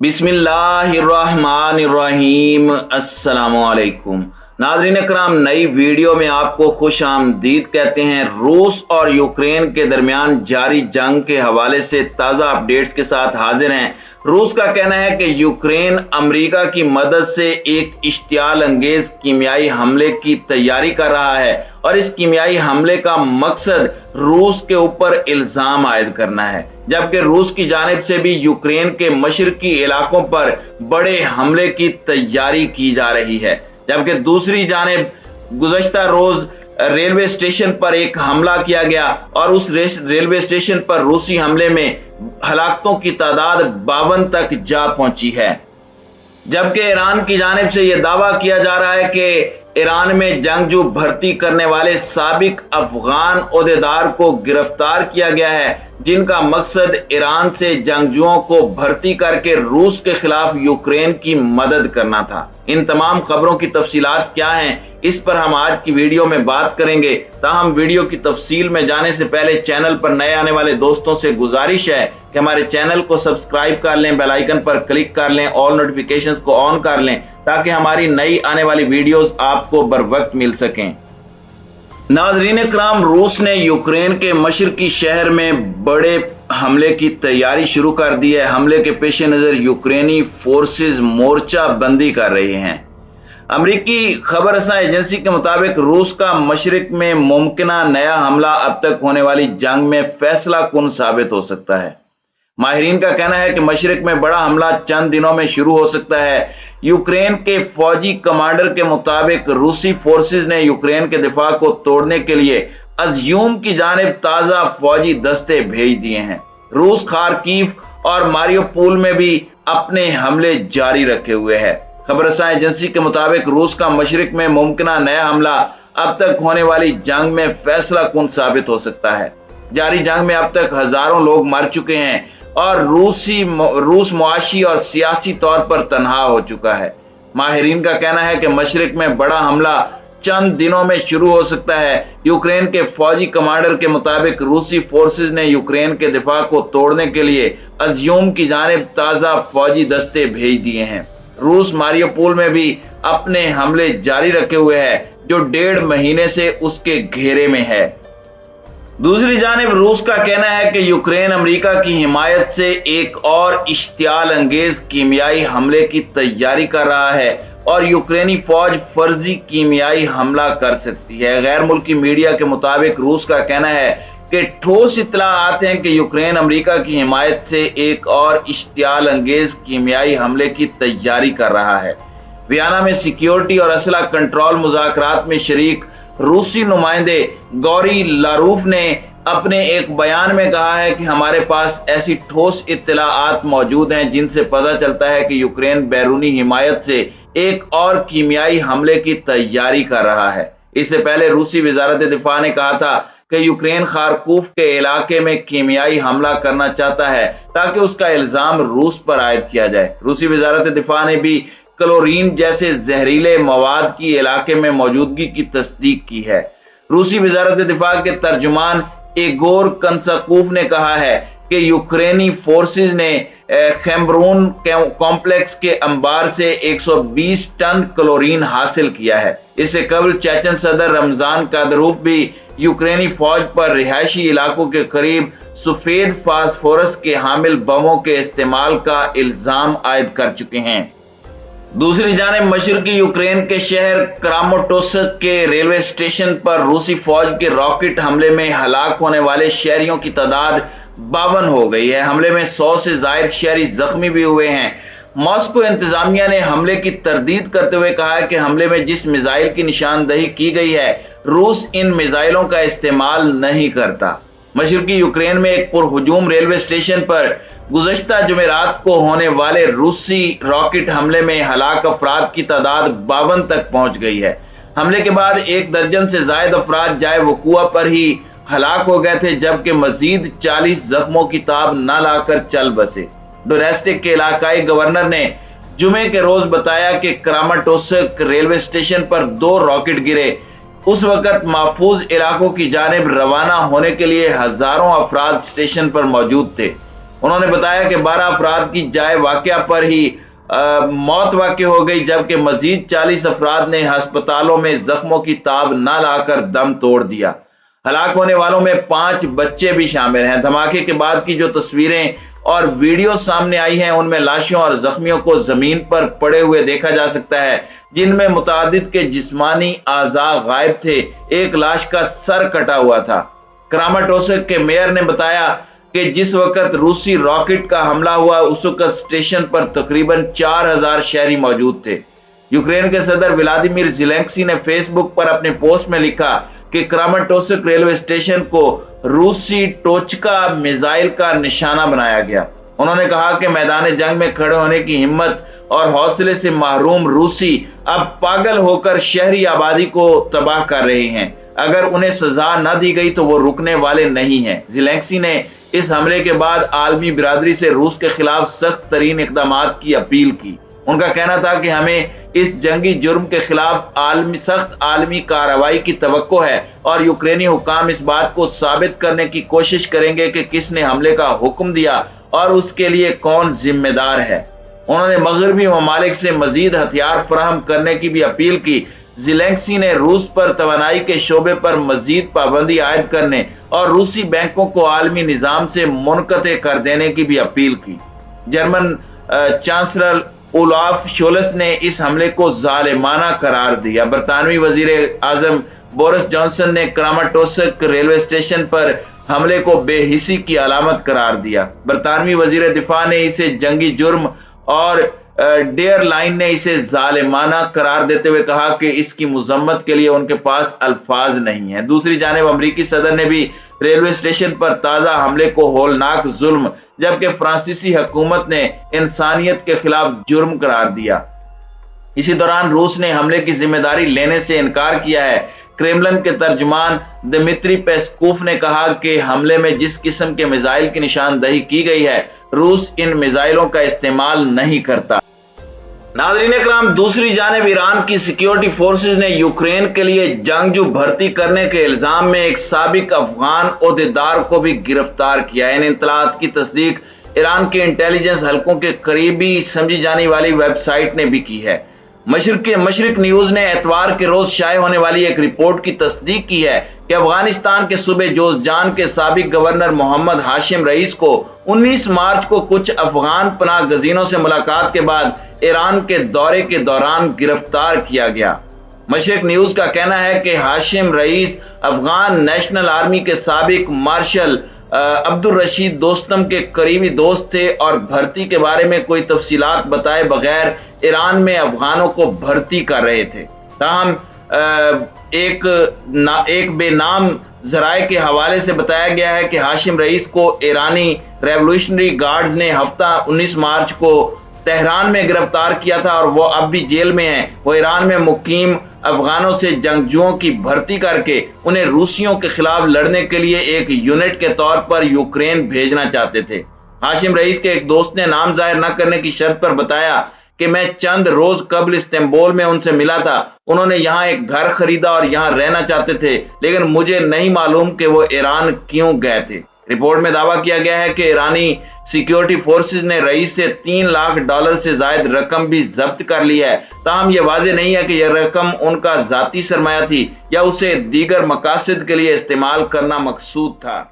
बिस्मिल्लाहिर्रहमानिर्रहीम। अस्सलाम वालेकुम नाज़रीन इकराम, नई वीडियो में आपको खुश आमदीद कहते हैं। रूस और यूक्रेन के दरमियान जारी जंग के हवाले से ताज़ा अपडेट्स के साथ हाजिर हैं। रूस का कहना है कि यूक्रेन अमेरिका की मदद से एक इश्तियाल अंगेज कीमियाई हमले की तैयारी कर रहा है और इस कीमियाई हमले का मकसद रूस के ऊपर इल्जाम आयद करना है, जबकि रूस की जानिब से भी यूक्रेन के मशरकी इलाकों पर बड़े हमले की तैयारी की जा रही है। जबकि दूसरी जानिब गुज़श्ता रोज रेलवे स्टेशन पर एक हमला किया गया और उस रेलवे स्टेशन पर रूसी हमले में हलाकतों की तादाद 52 तक जा पहुंची है। जबकि ईरान की जानिब से यह दावा किया जा रहा है कि ईरान में जंगजू भर्ती करने वाले साबिक अफगान ओहदेदार को गिरफ्तार किया गया है, जिनका मकसद ईरान से जंगजुओं को भर्ती करके रूस के खिलाफ यूक्रेन की मदद करना था। इन तमाम खबरों की तफसीलात क्या हैं, इस पर हम आज की वीडियो में बात करेंगे। ताहम वीडियो की तफसील में जाने से पहले चैनल पर नए आने वाले दोस्तों से गुजारिश है कि हमारे चैनल को सब्सक्राइब कर लें, बेल आइकन पर क्लिक कर लें, ऑल नोटिफिकेशंस को ऑन कर लें ताकि हमारी नई आने वाली वीडियोस आपको बर वक्त मिल सकें। नाज़रीन इकराम, रूस ने यूक्रेन के मशरकी शहर में बड़े हमले की तैयारी शुरू कर दी है। हमले के पेश नज़र यूक्रेनी फोर्सेस मोर्चा बंदी कर रहे हैं। अमरीकी खबर रसां एजेंसी के मुताबिक रूस का मशरक में मुमकिना नया हमला अब तक होने वाली जंग में फैसला कुन साबित हो सकता है। माहिरीन का कहना है कि मशरक में बड़ा हमला चंद दिनों में शुरू हो सकता है। यूक्रेन के फौजी कमांडर के मुताबिक रूसी फोर्सेस ने यूक्रेन के दिफा को तोड़ने के लिए अज़यूम की जानिब ताज़ा फौजी दस्ते भेज दिए हैं। रूस खार्किव और मारियोपोल में भी अपने हमले जारी रखे हुए है। खबर रसां एजेंसी के मुताबिक रूस का मशरक में मुमकिना नया हमला अब तक होने वाली जंग में फैसला कुन साबित हो सकता है। जारी जंग में अब तक हजारों लोग मर चुके हैं और रूस मुआशी और सियासी तौर पर तनहा हो चुका है। माहिरीन का कहना है कि मशरक में बड़ा हमला चंद दिनों में शुरू हो सकता है। यूक्रेन के फौजी कमांडर के मुताबिक रूसी फोर्सेस ने यूक्रेन के दिफा को तोड़ने के लिए अज़यूम की जानिब ताज़ा फौजी दस्ते भेज दिए हैं। रूस मारियोपोल में भी अपने हमले जारी रखे हुए है, जो 1.5 महीने से उसके घेरे में है। दूसरी जानिब रूस का कहना है कि यूक्रेन अमेरिका की हिमायत से एक और इश्तियाल अंगेज कीमियाई हमले की तैयारी कर रहा है और यूक्रेनी फौज फर्जी कीमियाई हमला कर सकती है। गैर मुल्की मीडिया के मुताबिक रूस का कहना है कि ठोस इत्तलाआत हैं कि यूक्रेन अमेरिका की हिमायत से एक और इश्तियाल अंगेज कीमियाई हमले की तैयारी कर रहा है। वियना में सिक्योरिटी और असला कंट्रोल मुज़ाकरात में शरीक रूसी नुमाइंदे गौरी लारूफ ने अपने एक बयान में कहा है कि हमारे पास ऐसी ठोस इत्तलाआत मौजूद हैं जिनसे पता चलता है कि यूक्रेन बैरूनी हिमायत से एक और कीमियाई हमले की तैयारी कर रहा है। इससे पहले रूसी वजारत दिफा ने कहा था कि यूक्रेन खारकूफ के इलाके में कीमियाई हमला करना चाहता है ताकि उसका इल्जाम रूस पर आयद किया जाए। रूसी वजारत दिफा ने भी क्लोरीन जैसे जहरीले मवाद की इलाके में मौजूदगी की तस्दीक की है। रूसी वजारत दिफा के तर्जुमान इगोर कंसाकूफ ने कहा है कि यूक्रेनी फोर्सेस ने खैम्ब्रून कॉम्प्लेक्स के अंबार से 120 टन क्लोरीन हासिल किया है। इससे कबल चेचन सदर रमजान कादरूफ भी यूक्रेनी फौज पर रिहायशी इलाकों के करीब सफेद फास्फोरस के हामिल बमों के इस्तेमाल का इल्जाम आयद कर चुके हैं। दूसरी जानिब मशरकी यूक्रेन के शहर क्रामाटोर्स्क के रेलवे स्टेशन पर रूसी फौज के रॉकेट हमले में हलाक होने वाले शहरियों की तादाद 52 हो गई है। हमले में 100 से जायद शहरी जख्मी भी हुए हैं। मॉस्को इंतजामिया ने हमले की तरदीद करते हुए कहा है कि हमले में जिस मिसाइल की निशानदही की गई है, रूस इन मिसाइलों का इस्तेमाल नहीं करता। मशरकी यूक्रेन में एक पुरहुजूम रेलवे स्टेशन पर गुज़श्ता जुमेरात को होने वाले रूसी रॉकेट हमले में हलाक अफराद की तादाद 52 तक पहुंच गई है। हमले के बाद 1 दर्जन से जायद अफराद जाए वकुआ पर ही हलाक हो गए थे, जबकि मजीद 40 जख्मों की ताब न लाकर चल बसे। डोनेस्टिक के इलाकाई गवर्नर ने जुमे के रोज बताया कि क्रामाटोर्स्क रेलवे स्टेशन पर 2 रॉकेट गिरे। उस वक्त महफूज इलाकों की जानिब रवाना होने के लिए हजारों अफराद स्टेशन पर मौजूद थे। انہوں نے بتایا کہ 12 افراد کی جائے واقعہ پر ہی موت واقع ہو گئی، جبکہ مزید 40 افراد نے ہسپتالوں میں زخموں کی تاب نہ لا کر دم توڑ دیا۔ ہلاک ہونے والوں میں 5 بچے بھی شامل ہیں۔ دھماکے کے بعد کی جو تصویریں اور ویڈیو سامنے آئی ہیں ان میں لاشوں اور زخمیوں کو زمین پر پڑے ہوئے دیکھا جا سکتا ہے، جن میں متعدد کے جسمانی اعضاء غائب تھے۔ ایک لاش کا سر کٹا ہوا تھا۔ کراماٹورسک کے میئر نے بتایا کہ جس وقت روسی راکٹ کا حملہ ہوا اس وقت اسٹیشن پر تقریباً 4000 شہری موجود تھے۔ یوکرین کے صدر ولادیمیر زیلنسکی نے فیس بک پر اپنے پوسٹ میں لکھا کہ کراماٹورسک ریلوے اسٹیشن کو روسی ٹوچکا میزائل کا نشانہ بنایا گیا۔ انہوں نے کہا کہ میدان جنگ میں کھڑے ہونے کی ہمت اور حوصلے سے محروم روسی اب پاگل ہو کر شہری آبادی کو تباہ کر رہے ہیں۔ اگر انہیں سزا نہ دی گئی تو وہ رکنے والے نہیں ہیں۔ زیلنسکی نے اس حملے کے بعد عالمی برادری سے روس کے خلاف سخت ترین اقدامات کی اپیل کی۔ ان کا کہنا تھا کہ ہمیں اس جنگی جرم کے خلاف سخت عالمی کارروائی کی توقع ہے اور یوکرینی حکام اس بات کو ثابت کرنے کی کوشش کریں گے کہ کس نے حملے کا حکم دیا اور اس کے لیے کون ذمہ دار ہے۔ انہوں نے مغربی ممالک سے مزید ہتھیار فراہم کرنے کی بھی اپیل کی۔ زیلنسکی نے روس پر توانائی کے شعبے پر مزید پابندی عائد کرنے اور روسی بینکوں کو عالمی نظام سے منقطع کر دینے کی بھی اپیل کی۔ جرمن چانسلر اولاف شولز نے اس حملے کو ظالمانہ قرار دیا۔ برطانوی وزیر اعظم بورس جانسن نے کراماٹورسک ریلوے اسٹیشن پر حملے کو بے حسی کی علامت قرار دیا۔ برطانوی وزیر دفاع نے اسے جنگی جرم اور ڈیئر لائن نے اسے ظالمانہ قرار دیتے ہوئے کہا کہ اس کی مذمت کے لیے ان کے پاس الفاظ نہیں ہیں۔ دوسری جانب امریکی صدر نے بھی ریلوے اسٹیشن پر تازہ حملے کو ہولناک ظلم جبکہ فرانسیسی حکومت نے انسانیت کے خلاف جرم قرار دیا۔ اسی دوران روس نے حملے کی ذمہ داری لینے سے انکار کیا ہے۔ کریملن کے ترجمان دمتری پیسکوف نے کہا کہ حملے میں جس قسم کے میزائل کی نشاندہی کی گئی ہے روس ان میزائلوں کا استعمال نہیں کرتا۔ ناظرین اکرام، دوسری جانب ایران کی سیکیورٹی فورسز نے یوکرین کے لیے جنگجو بھرتی کرنے کے الزام میں ایک سابق افغان عہدیدار کو بھی گرفتار کیا ہے۔ ان اطلاعات کی تصدیق ایران کے انٹیلیجنس حلقوں کے قریبی سمجھی جانے والی ویب سائٹ نے بھی کی ہے۔ مشرق نیوز نے اتوار کے روز شائع ہونے والی ایک رپورٹ کی تصدیق کی ہے کہ افغانستان کے صوبے جوزجان کے سابق گورنر محمد ہاشم رئیس کو 19 مارچ کو کچھ افغان پناہ گزینوں سے ملاقات کے بعد ایران کے دورے کے دوران گرفتار کیا گیا۔ مشرق نیوز کا کہنا ہے کہ ہاشم رئیس افغان نیشنل آرمی کے سابق مارشل عبدالرشید دوستم کے قریبی دوست تھے اور بھرتی کے بارے میں کوئی تفصیلات بتائے بغیر ایران میں افغانوں کو بھرتی کر رہے تھے۔ تاہم ایک بے نام ذرائع کے حوالے سے بتایا گیا ہے کہ ہاشم رئیس کو ایرانی ریولوشنری گارڈز نے ہفتہ 19 مارچ کو تہران میں گرفتار کیا تھا اور وہ اب بھی جیل میں ہیں۔ وہ ایران میں مقیم افغانوں سے جنگجوؤں کی بھرتی کر کے انہیں روسیوں کے خلاف لڑنے کے لیے ایک یونٹ کے طور پر یوکرین بھیجنا چاہتے تھے۔ ہاشم رئیس کے ایک دوست نے نام ظاہر نہ کرنے کی شرط پر بتایا کہ میں چند روز قبل استنبول میں ان سے ملا تھا۔ انہوں نے یہاں ایک گھر خریدا اور یہاں رہنا چاہتے تھے، لیکن مجھے نہیں معلوم کہ وہ ایران کیوں گئے تھے۔ رپورٹ میں دعویٰ کیا گیا ہے کہ ایرانی سیکیورٹی فورسز نے رئیس سے $3 لاکھ سے زائد رقم بھی ضبط کر لی ہے۔ تاہم یہ واضح نہیں ہے کہ یہ رقم ان کا ذاتی سرمایہ تھی یا اسے دیگر مقاصد کے لیے استعمال کرنا مقصود تھا۔